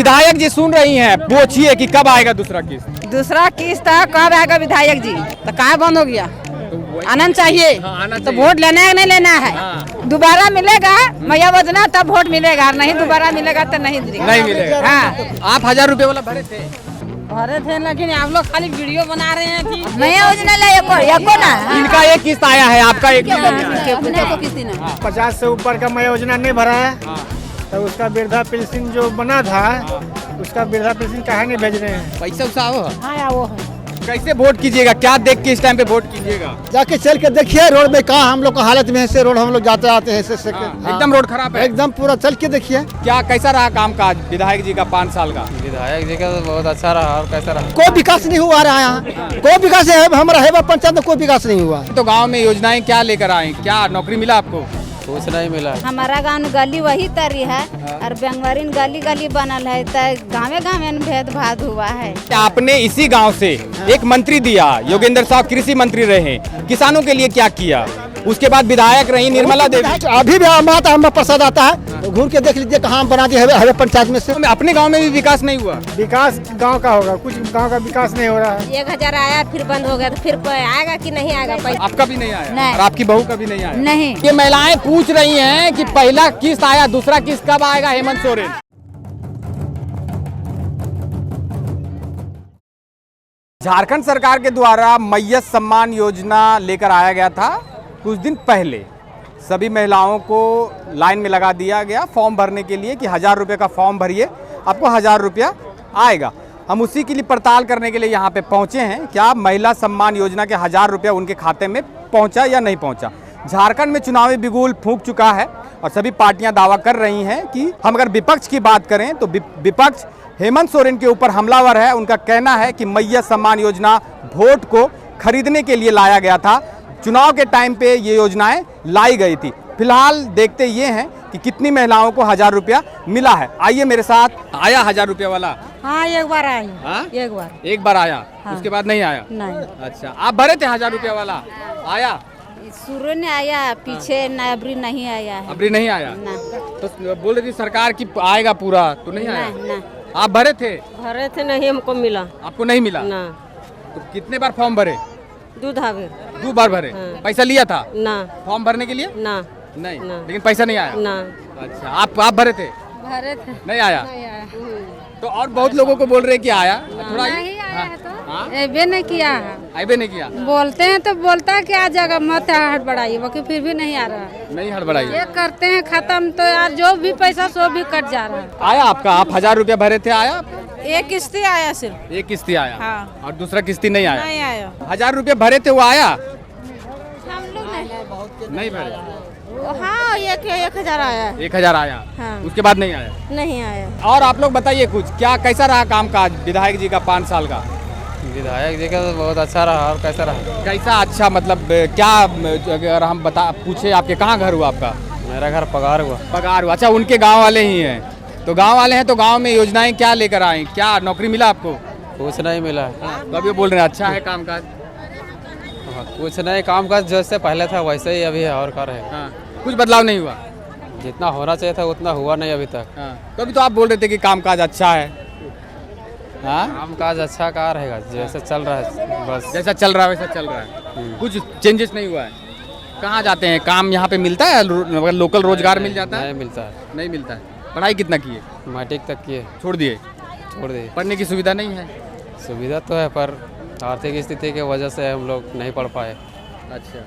विधायक जी सुन रही हैं, पूछिए कि कब आएगा दूसरा किस्त। दूसरा किस्त कब आएगा विधायक जी? तो कहाँ बंद हो गया? आना चाहिए। तो वोट लेना है नहीं लेना है? दोबारा मिलेगा मैया योजना तब वोट मिलेगा, नहीं दोबारा मिलेगा तो नहीं मिलेगा। हाँ, आप 1000 रुपए वाला भरे थे? भरे थे, लेकिन आप लोग खाली वीडियो बना रहे हैं। मैया योजना एको ना, इनका एक किस्त आया है, आपका एक किस्त किसी ने 50 से ऊपर का मैं योजना नहीं भरा है, तो उसका वृद्धा पेंशन जो बना था उसका वृद्धा पेंशन कहाँ नहीं भेज रहे हैं। पैसा उसा हो? हाँ वो है। कैसे वोट कीजिएगा, क्या देख के इस टाइम पे वोट कीजिएगा? जाके चल के देखिए रोड में कहाँ हम लोग का हालत में ऐसे रोड हम लोग जाते आते हैं ऐसे एकदम रोड खराब है, एकदम पूरा चल के देखिए। क्या कैसा रहा कामकाज विधायक जी का 5 साल का? विधायक जी का तो बहुत अच्छा रहा। और कैसा रहा? कोई विकास नहीं हुआ रहा यहाँ, कोई विकास हमारा है पंचायत में कोई विकास नहीं हुआ। तो गांव में योजनाएं क्या लेकर आए, क्या नौकरी मिला आपको? कुछ नहीं मिला। हमारा गाँव गली वही तरी है और बेंगवारी गली गली बनल है, तो गाँवे गाँवे भेदभाव हुआ है। आपने इसी गांव से एक मंत्री दिया, योगेंद्र साहब कृषि मंत्री रहे, किसानों के लिए क्या किया? उसके बाद विधायक रही निर्मला देवी। अभी भी हमारा प्रसाद आता है, तो घूम के देख लीजिए कहाँ बना दिए हमें पंचायत में से। अपने गांव में भी विकास नहीं हुआ? विकास गांव का होगा, कुछ गांव का विकास नहीं हो रहा है। 1000 आया फिर बंद हो गया, तो फिर आएगा कि नहीं आएगा पैसा? आपका भी नहीं आया? नहीं। और आपकी बहू का भी नहीं आया? नहीं। ये महिलाएं पूछ रही हैं कि पहला किस्त आया, दूसरा किस्त कब आएगा हेमंत सोरेन? झारखंड सरकार के द्वारा मैया सम्मान योजना लेकर आया गया था कुछ दिन पहले। सभी महिलाओं को लाइन में लगा दिया गया फॉर्म भरने के लिए कि 1000 रुपये का फॉर्म भरिए, आपको 1000 रुपया आएगा। हम उसी के लिए पड़ताल करने के लिए यहाँ पे पहुँचे हैं, क्या महिला सम्मान योजना के 1000 रुपया उनके खाते में पहुँचा या नहीं पहुँचा। झारखंड में चुनावी बिगुल फूंक चुका है और सभी पार्टियां दावा कर रही हैं कि हम अगर विपक्ष की बात करें तो विपक्ष हेमंत सोरेन के ऊपर हमलावर है। उनका कहना है कि मैया सम्मान योजना वोट को खरीदने के लिए लाया गया था, चुनाव के टाइम पे ये योजनाएं लाई गई थी। फिलहाल देखते ये हैं कि कितनी महिलाओं को 1000 रुपया मिला है। आइए मेरे साथ। आया 1000 रुपया वाला? हाँ एक बार आई। हाँ? एक बार आया। हाँ। उसके बाद नहीं आया? नहीं। अच्छा, आप भरे थे 1000 रुपया वाला? आया? शुरू में आया, पीछे अबरी नहीं आया है। अबरी नहीं आया ना। तो बोल रही थी सरकार की आएगा पूरा, तो नहीं आया? ना। आप भरे थे? भरे थे, नहीं हमको मिला। आपको नहीं मिला? ना। तो कितने बार फॉर्म भरे? 2 बार भरे। हाँ। पैसा लिया था ना। फॉर्म भरने के लिए? ना। नहीं ना। लेकिन पैसा नहीं आया? ना। अच्छा, आप भरे थे? भरे थे, नहीं आया? तो और बहुत लोगों को बोल रहे कि आया, थोड़ा नहीं आया है तो हाँ? ऐबे नहीं किया है। आइबे नहीं किया? बोलते हैं तो बोलता है कि आ जाएगा, मत हड़बड़ाइए, बाकी फिर भी नहीं आ रहा है। नहीं हड़बड़ाई। ये करते हैं खत्म, तो यार जो भी पैसा सो भी कट जा रहा है। आया आपका? आप 1000 रुपया भरे थे, आया? एक किस्ती आया सिर्फ। एक किस्ती आया? हाँ। और दूसरा किस्ती नहीं आया? नहीं आया। 1000 रुपया भरे थे, वो आया? हम लोग नहीं भरे? हाँ 1000 आया। 1000 आया? हाँ। उसके बाद नहीं आया? नहीं आया। और आप लोग बताइए कुछ, क्या कैसा रहा कामकाज विधायक जी का 5 साल का? विधायक जी का तो बहुत अच्छा रहा। और कैसा रहा? कैसा अच्छा, मतलब क्या, अगर हम पूछे आपके कहाँ घर हुआ आपका? मेरा घर पगार हुआ। पगार हुआ? अच्छा, उनके गांव वाले ही हैं। तो गांव वाले हैं तो गांव में योजनाएं क्या लेकर आए, क्या नौकरी मिला आपको? कुछ नहीं मिला। तो अभी बोल रहे हैं अच्छा है कामकाज? कुछ नहीं, काम काज जैसे पहले था वैसे ही अभी है और का रहेगा। हाँ, कुछ बदलाव नहीं हुआ? जितना होना चाहिए था उतना हुआ नहीं अभी तक। हाँ, तो अभी तो आप बोल रहे थे कि कामकाज अच्छा है। हाँ, काम काज अच्छा का रहेगा, जैसे चल रहा है बस। जैसा चल रहा है वैसा चल रहा है, कुछ चेंजेस नहीं हुआ है। कहाँ जाते हैं काम, यहाँ पे मिलता है? लोकल रोजगार मिल जाता है? नहीं मिलता है। नहीं मिलता है। पढ़ाई कितना किए? मैट्रिक तक किए, छोड़ दिए? छोड़ दिए। पढ़ने की सुविधा नहीं है? सुविधा तो है पर आर्थिक स्थिति की वजह से हम लोग नहीं पढ़ पाए। अच्छा,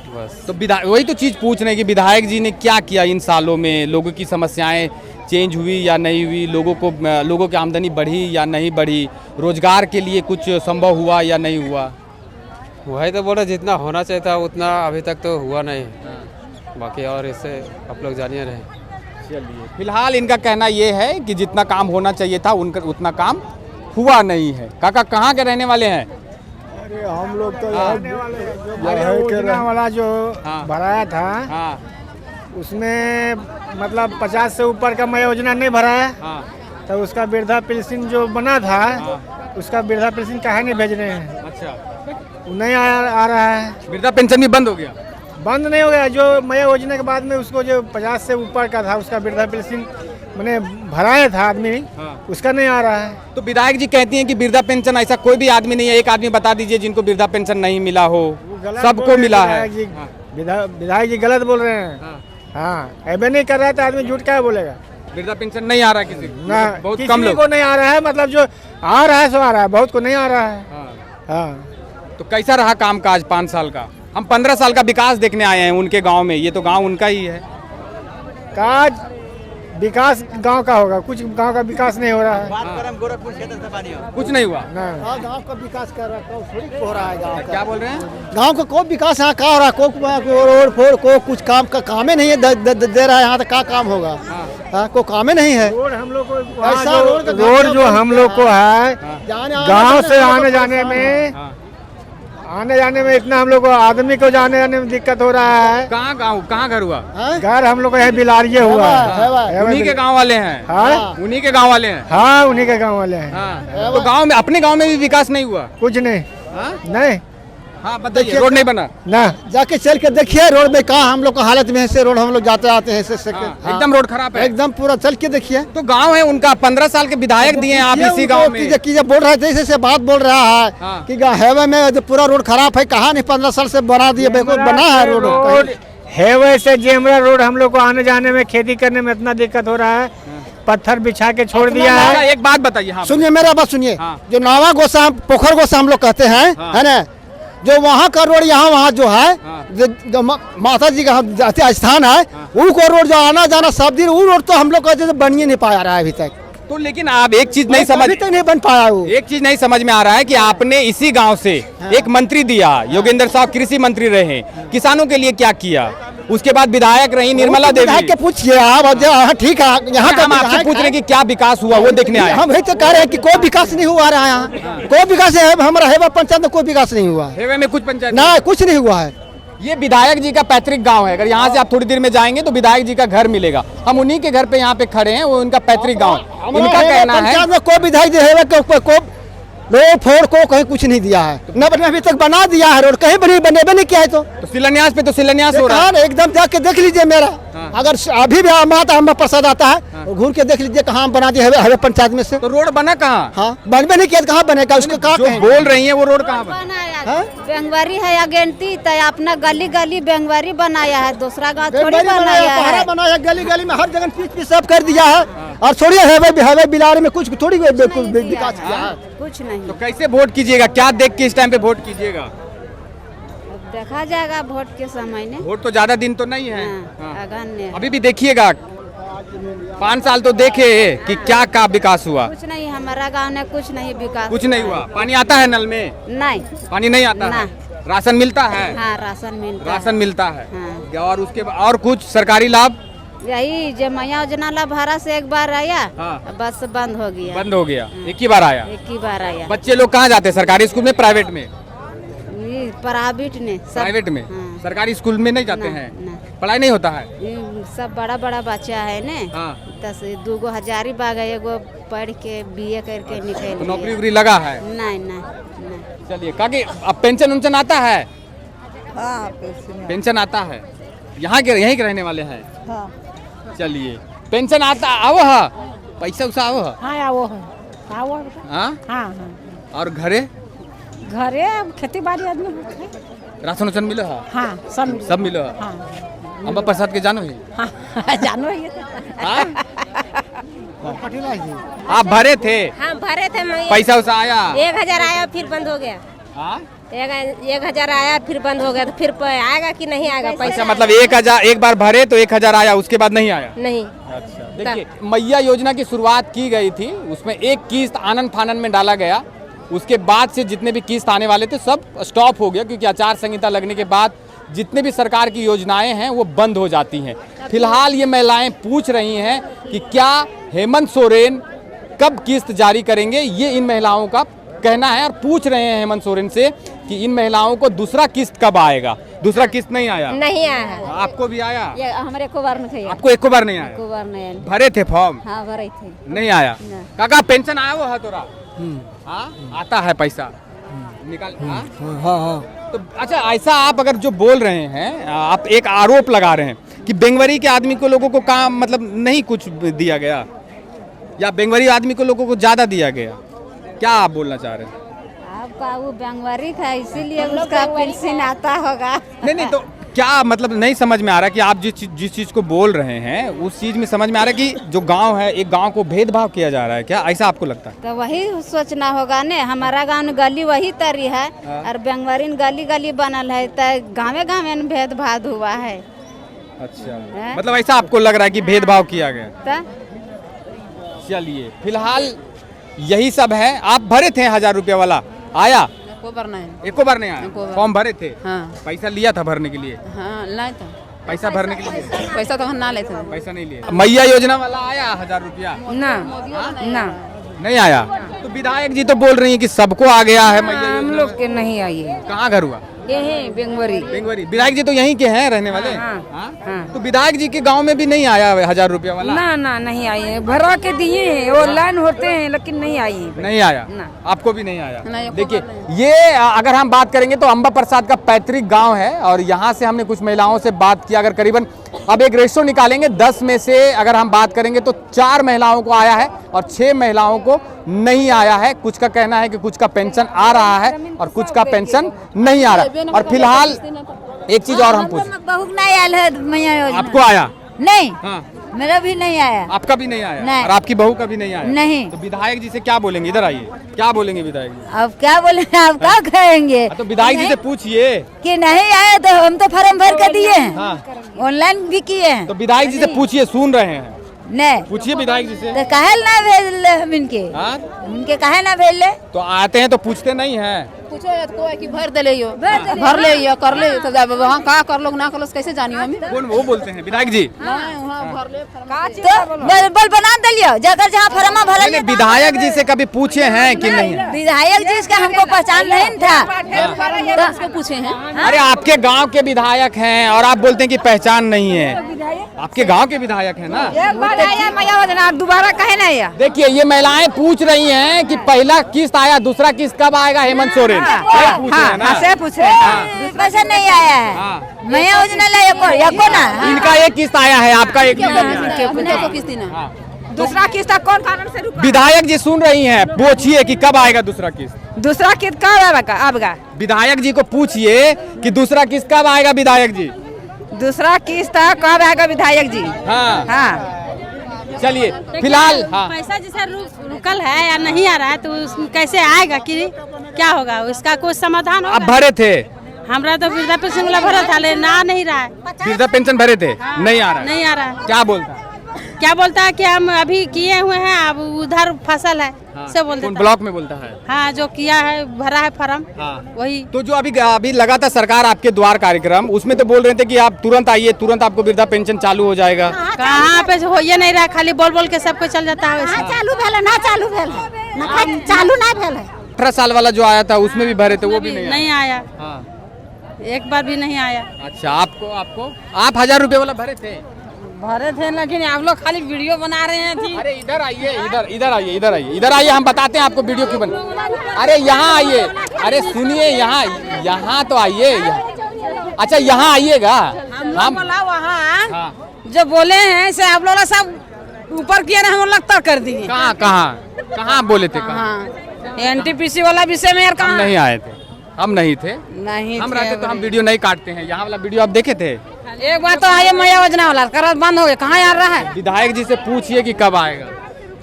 बस। तो वही तो चीज़ पूछ रहे हैं कि विधायक जी ने क्या किया इन सालों में, लोगों की समस्याएं चेंज हुई या नहीं हुई, लोगों की आमदनी बढ़ी या नहीं बढ़ी, रोजगार के लिए कुछ संभव हुआ या नहीं हुआ? वही तो बोले जितना होना चाहिए था उतना अभी तक तो हुआ नहीं। बाकी और इससे आप लोग जानिए रहे। चलिए, फिलहाल इनका कहना ये है कि जितना काम होना चाहिए था उनका उतना काम हुआ नहीं है। काका कहाँ के रहने वाले हैं? अरे हम लोग तो योजना वाला जो हाँ। भराया था हाँ उसमें मतलब 50 से ऊपर का मैं योजना नहीं भरा है, हाँ तो उसका वृद्धा पेंशन जो बना था उसका वृद्धा पेंशन कहाँ नहीं भेज रहे हैं। अच्छा, नहीं आ रहा है। वृद्धा पेंशन भी बंद हो गया? बंद नहीं हो गया, जो मैं योजना के बाद में उसको जो 50 से ऊपर का था उसका वृद्धा पेंशन मैंने भराया था आदमी, उसका नहीं आ रहा है। तो विधायक जी कहती हैं कि वृद्धा पेंशन ऐसा कोई भी आदमी नहीं है, एक आदमी बता दीजिए जिनको वृद्धा पेंशन नहीं मिला हो। सबको मिला है। विधायक जी गलत बोल रहे हैं। हाँ, ऐसे नहीं कर रहा है तो आदमी झूठ क्या बोलेगा। वृद्धा पेंशन नहीं आ रहा है किसी को, ना, बहुत किसी कम लोग को नहीं आ रहा है, मतलब जो आ रहा है सो आ रहा है, बहुत को नहीं आ रहा है। हाँ। तो कैसा रहा कामकाज 5 साल का? हम 15 साल का विकास देखने आए हैं उनके गांव में, ये तो गांव उनका ही है। काज विकास गांव का होगा, कुछ गांव का विकास नहीं हो रहा है। कुछ नहीं हुआ। ना। गाँव का विकास कर रहा है, थोड़ी हो रहा है गाँव का। क्या बोल रहे हैं? गांव का कोई विकास यहाँ का हो रहा है? कोई रोड फोड़ को कुछ काम का काम ही नहीं है, दे रहा है यहाँ, तो क्या काम होगा? हाँ, कोई काम ही नहीं है। रोड हम लोग को ऐसा रोड जो हम लोग को है, गांव से आने जाने में इतना हम लोग को आदमी को जाने में दिक्कत हो रहा है। कहाँ गाँव, कहाँ घर हुआ? घर हम लोग को है बिलारिये हुआ है। उन्हीं के गांव वाले हैं। हाँ, उन्हीं के गांव वाले हैं। हाँ, उन्हीं के गांव वाले हैं। हाँ। तो गांव में, अपने गांव में भी विकास नहीं हुआ? कुछ नहीं। हाँ? नहीं। हाँ बताइए, रोड नहीं बना ना। जाके चल के देखिए रोड में कहाँ हम लोग का हालत में है, से रोड हम लोग जाते आते हैं ऐसे एकदम रोड खराब है। एकदम पूरा चल के देखिए। तो गांव है उनका, 15 साल के विधायक दिए हैं आप इसी गांव में। की बोल रहे थे ऐसे बात बोल रहा है कि हाईवे में जो पूरा रोड खराब है, कहाँ नहीं 15 साल से बना दिए, बना है रोड है। वैसे जेमरा रोड हम लोग को आने जाने में, खेती करने में इतना दिक्कत हो रहा है, पत्थर बिछा के छोड़ दिया है। एक बात बताइए। हाँ, सुनिए मेरा बात सुनिए। जो नावा गोसा, पोखर गोसा हम लोग कहते हैं, है ना, जो वहाँ का रोड यहाँ वहाँ जो है, जो माता जी का जाते स्थान है, उनको रोड जो आना जाना सब दिन, वो रोड तो हम लोग का बन ही नहीं पाया रहा है अभी तक। तो लेकिन आप एक चीज नहीं समझ, अभी तक नहीं बन पाया वो। एक चीज नहीं समझ में आ रहा है कि आपने इसी गांव से एक मंत्री दिया, योगेंद्र साहब कृषि मंत्री रहे, किसानों के लिए क्या किया? उसके बाद विधायक रही निर्मला देवी। विधायक के पूछिए आप, ठीक है, यहाँ हम आपसे पूछ रहे हैं कि क्या विकास हुआ, वो देखने आए। हम वही तो कह रहे हैं कि कोई विकास नहीं हुआ रहा है यहाँ, कोई विकास है हमारा हेवा पंचायत में, कोई विकास नहीं हुआ है। हेवे में कुछ पंचायत ना, कुछ नहीं हुआ है। ये विधायक जी का पैतृक गांव है। अगर यहाँ से आप थोड़ी देर में जाएंगे तो विधायक जी का घर मिलेगा। हम उन्हीं के घर पे यहाँ पे खड़े हैं, वो उनका पैतृक गांव। इनका कहना है कोई विधायक जो है रोड फोड़ को कहीं कुछ नहीं दिया है, न बने अभी तक बना दिया है रोड, कहीं बने नहीं किया है। तो शिलान्यास पे तो शिलान्यास हो रहा है। एकदम जाके देख लीजिए मेरा। अगर अभी भी माता हम प्रसाद आता है, घूर के देख लीजिए कहाँ बना दिया हवे पंचायत में से। तो रोड बना कहाँ? हाँ, बनबे नहीं किया, कहाँ बनेगा उसको? कहाँ जो बोल रही है वो रोड कहाँ बनाया? बेंगवारी है अगेंटी, तो अपना गली गली बेंगवारी बनाया है, दूसरा गाँव थोड़ी बनाया है। गली गली में हर जगह पीच सब कर दिया है, और छोड़िए हवे बिलार में कुछ थोड़ी विकास किया है, कुछ नहीं। तो कैसे वोट कीजिएगा? क्या देख के इस टाइम पे वोट कीजिएगा? देखा जाएगा वोट के समय में। वोट तो ज्यादा दिन तो नहीं है। अगन अभी भी देखिएगा, 5 साल तो देखे कि क्या विकास हुआ। कुछ नहीं, हमारा गांव में कुछ नहीं विकास। कुछ नहीं हुआ। पानी आता है नल में? नहीं, पानी नहीं आता है। राशन मिलता है? हाँ, राशन मिलता है। हाँ। और उसके और कुछ सरकारी लाभ? यही जो मैया योजना ला भारत से एक बार आया। हाँ। बस बंद हो गया। बंद हो गया। एक ही बार आया? एक ही बार आया। बच्चे लोग कहाँ जाते हैं, सरकारी स्कूल में, प्राइवेट में? प्राइवेट में। प्राइवेट में। हाँ। सरकारी स्कूल में नहीं जाते हैं? पढ़ाई नहीं होता है? सब बड़ा बड़ा बच्चा है ने। हाँ। 2 हजारी बाग है, एगो पढ़ के BA करके निकल। तो नौकरी वोकरी लगा है? नहीं। चलिए, काकी अब पेंशन उंशन आता है? हाँ, पेंशन आता है। यहाँ के यहीं के रहने वाले हैं? हाँ। चलिए, पेंशन आता आवो है, पैसा उसा आवो है? हाँ, वो है। हाँ? हाँ। और घरे घरे खेती बाड़ी आदमी होते हैं। राशन उसन मिलो है? हाँ, सब मिलो है। हाँ। अम्बा प्रसाद के जानो है? हाँ, जानो ये हाँ? आप भरे थे? हाँ, भरे थे। पैसा उसा आया? 1000 आया, फिर बंद हो गया। हाँ? 1000 आया, फिर बंद हो गया, तो फिर आएगा कि नहीं आएगा पैसा? अच्छा, मतलब 1000 एक बार भरे तो 1000 आया, उसके बाद नहीं आया? नहीं। अच्छा, देखिए, मैया योजना की शुरुआत की गई थी, उसमें एक किस्त आनन फानन में डाला गया। उसके बाद से जितने भी किस्त आने वाले थे सब स्टॉप हो गया, क्योंकि आचार संहिता लगने के बाद जितने भी सरकार की योजनाएं हैं वो बंद हो जाती हैं। फिलहाल ये महिलाएं पूछ रही हैं कि क्या हेमंत सोरेन कब किस्त जारी करेंगे, ये इन महिलाओं का कहना है। और पूछ रहे हैं हेमंत सोरेन से कि इन महिलाओं को दूसरा किस्त कब आएगा। दूसरा किस्त नहीं आया? नहीं आया है। आपको भी आया? ये हमारे को बार नहीं। आपको एक बार नहीं आया? को बार नहीं आया। भरे थे फॉर्म? हाँ, भरे थे। नहीं आया? काका पेंशन आया वो है तोरा? हाँ, आता है पैसा निकाल? हाँ। हाँ। तो अच्छा, ऐसा आप अगर जो बोल रहे हैं, आप एक आरोप लगा रहे हैं कि बेंगवरी के आदमी को लोगों को काम मतलब नहीं कुछ दिया गया, या बेंगवरी आदमी को लोगों को ज्यादा दिया गया, क्या आप बोलना चाह रहे हैं? आपका वो बेंगवारी था इसीलिए उसका पेंशन आता होगा। नहीं तो क्या मतलब नहीं समझ में आ रहा कि आप जिस चीज को बोल रहे हैं उस चीज में समझ में आ रहा है कि जो गांव है एक गांव को भेदभाव किया जा रहा है, क्या ऐसा आपको लगता है? तो वही सोचना होगा ने, हमारा गांव में गली वही तरी है और बेंगवारी गली गली बनल है, तो गाँवे गाँवे में भेदभाव हुआ है। अच्छा, मतलब ऐसा आपको लग रहा है कि भेदभाव किया गया? तो चलिए फिलहाल यही सब है। आप भरे थे 1000 रुपया वाला, आया? एको बार नहीं आया। फॉर्म भरे थे? हाँ। पैसा लिया था भरने के लिए? हाँ नहीं था, पैसा भरने के लिए पैसा तो ना लेते पैसा नहीं लिया। मैया योजना वाला आया 1000 रुपया? ना ना नहीं आया। तो विधायक जी तो बोल रही है कि सबको आ गया है मैया हम योजना। लोग के नहीं आई है। कहाँ घर हुआ? यही बेंगवरी। बेंगवरी। विधायक जी तो यहीं के हैं रहने वाले? हाँ, हाँ? हाँ। तो विधायक जी के गांव में भी नहीं आया 1000 रुपया वाला? ना नहीं आई है, भरा के दिए हैं, ऑनलाइन होते हैं लेकिन नहीं आई है। नहीं आया ना। आपको भी नहीं आया? नहीं, देखिए ये अगर हम बात करेंगे तो अंबा प्रसाद का पैतृक गांव है और यहाँ से हमने कुछ महिलाओं से बात की। अगर करीबन अब एक रेशो निकालेंगे 10 में से अगर हम बात करेंगे तो 4 महिलाओं को आया है और 6 महिलाओं को नहीं आया है। कुछ का कहना है कि कुछ का पेंशन आ रहा है और कुछ का पेंशन नहीं आ रहा। और फिलहाल एक चीज और हम पूछ, बहुत नहीं आया है मैया योजना। आपको आया? नहीं, हाँ। मेरा भी नहीं आया। आपका भी नहीं आया? नहीं। और आपकी बहू का भी नहीं आया? नहीं। तो विधायक जी से क्या बोलेंगे? इधर आइए, क्या बोलेंगे विधायक जी? अब क्या बोलेंगे, आप क्या कहेंगे? तो विधायक जी से पूछिए कि नहीं आया तो हम तो फॉर्म भर के दिए हैं, हाँ। ऑनलाइन भी किए हैं। तो विधायक जी से पूछिए, सुन रहे हैं, नहीं पूछिए विधायक जी से। तो काहे ना भेज हम इनके, हाँ? उनके काहे ना भेज ले? तो आते हैं तो पूछते नहीं हैं। पूछो कि भर दे लियो, भर ले यो, कर ले तो जब वहाँ का कर लो ना कर लो कैसे जानियो हम? कौन वो बोलते हैं विधायक जी? वहाँ भर ले तो बल बना दिलियो, जाकर जहाँ फॉर्म भर ले। विधायक जी से कभी पूछे हैं कि नहीं? विधायक जी इसका हमको पहचान नहीं था। उसको पूछे हैं। अरे आपके गांव के विधायक हैं और आप बोलते हैं कि पहचान नहीं है। आपके गांव के विधायक हैं ना? एक बार आया मैया योजना, दोबारा कहे नहीं आया। देखिए ये महिलाएं पूछ रही हैं कि पहला किस्त आया, दूसरा किस्त कब आएगा हेमंत सोरेन? सही पूछ रहे हैं ना? से पूछ रहे हैं। पैसा नहीं आया है हाँ। मैया योजना ले एको ना। इनका एक किस्त आया है, आपका एक किस्त आया है। उनको किस दिन हाँ। दूसरा किस्त कौन कारण से रुका? विधायक जी सुन रही हैं, पूछिए कि कब आएगा दूसरा किस्त। दूसरा किस्त कब आएगा? विधायक जी को पूछिए कि दूसरा किस्त कब आएगा विधायक जी। दूसरा किस्त कब आएगा विधायक जी? हाँ हाँ चलिए फिलहाल हाँ। पैसा जैसा रुकल है या नहीं आ रहा है तो कैसे आएगा कि क्या होगा, उसका कोई समाधान आप होगा? भरे थे? हमरा तो वृद्धा पेंशन वाला भरा था लेकिन आ नहीं रहा है। वृद्धा पेंशन भरे थे? नहीं आ रहा है। नहीं आ रहा है। क्या बोलता है? क्या बोलता है कि हम अभी किए हुए हैं, अब उधर फसल है सब बोल कौन देता है। ब्लॉक में बोलता है? हाँ जो किया है भरा है फॉर्म हाँ। वही। तो जो अभी लगा था सरकार आपके द्वार कार्यक्रम, उसमें तो बोल रहे थे कि आप तुरंत आइए, तुरंत आपको वृद्धा पेंशन चालू हो जाएगा। कहाँ पे हो ये नहीं रहा, खाली बोल बोल के सबको चल जाता है वैसे। चालू भेल ना, चालू भेल ना, चालू ना भेल है। 18 साल वाला जो आया था उसमें भी भरे थे, वो भी नहीं नहीं आया, हाँ। एक बार भी नहीं आया। अच्छा आपको आप 1000 रुपए वाला भरे थे? भरे थे लेकिन आप लोग खाली वीडियो बना रहे हैं थी। अरे इधर आइए, इधर आइए, हम बताते हैं आपको वीडियो क्यों बना। अरे यहाँ आइए, अरे सुनिए, यहाँ तो आइए। अच्छा यहाँ आइएगा। हम बोला वहाँ हाँ। जो बोले हैं से आप लोग सब ऊपर किया ना, हम लोग तक कर दिए। कहाँ बोले थे? हाँ एनटीपीसी वाला विषय में यार हम कहाँ नहीं आए थे, हम नहीं थे। नहीं हम थे। रहते तो हम वीडियो नहीं काटते हैं। यहाँ वाला वीडियो आप देखे थे? एक बार तो आइए मैया योजना वाला कर बंद हो गया, कहाँ आ रहा है? विधायक जी से पूछिए कि कब आएगा।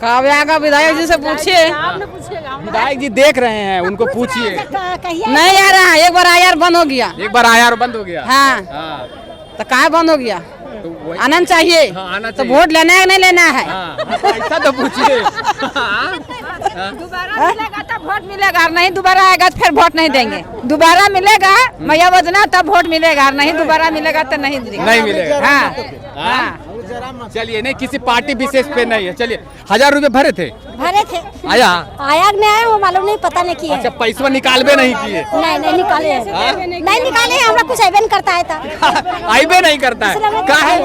कब आएगा विधायक जी से पूछिए। विधायक जी देख रहे हैं, उनको पूछिए। नहीं आ रहा है, एक बार आया बंद हो गया। एक बार आया और बंद हो गया। हाँ हाँ। तो कहाँ बंद हो गया? तो वही- आना चाहिए। हाँ, आना तो चाहिए। वोट लेना है कि नहीं लेना है? हाँ, ऐसा तो पूछिए। दोबारा मिलेगा तब वोट मिलेगा, और नहीं दोबारा आएगा तो फिर वोट नहीं देंगे। दोबारा मिलेगा मैया योजना तब वोट मिलेगा, और नहीं दोबारा मिलेगा तो नहीं देंगे। नहीं मिलेगा। हाँ हाँ। चलिए, नहीं किसी पार्टी विशेष पे नहीं है। चलिए 1000 रुपए भरे थे? भरे थे। आया? आया नहीं आया वो मालूम नहीं, पता नहीं किया। अच्छा पैसा निकालबे नहीं किए? नहीं निकाले, नहीं निकाले, हमरा कुछ अबे नहीं करता है। आइबे नहीं करता है, काहे?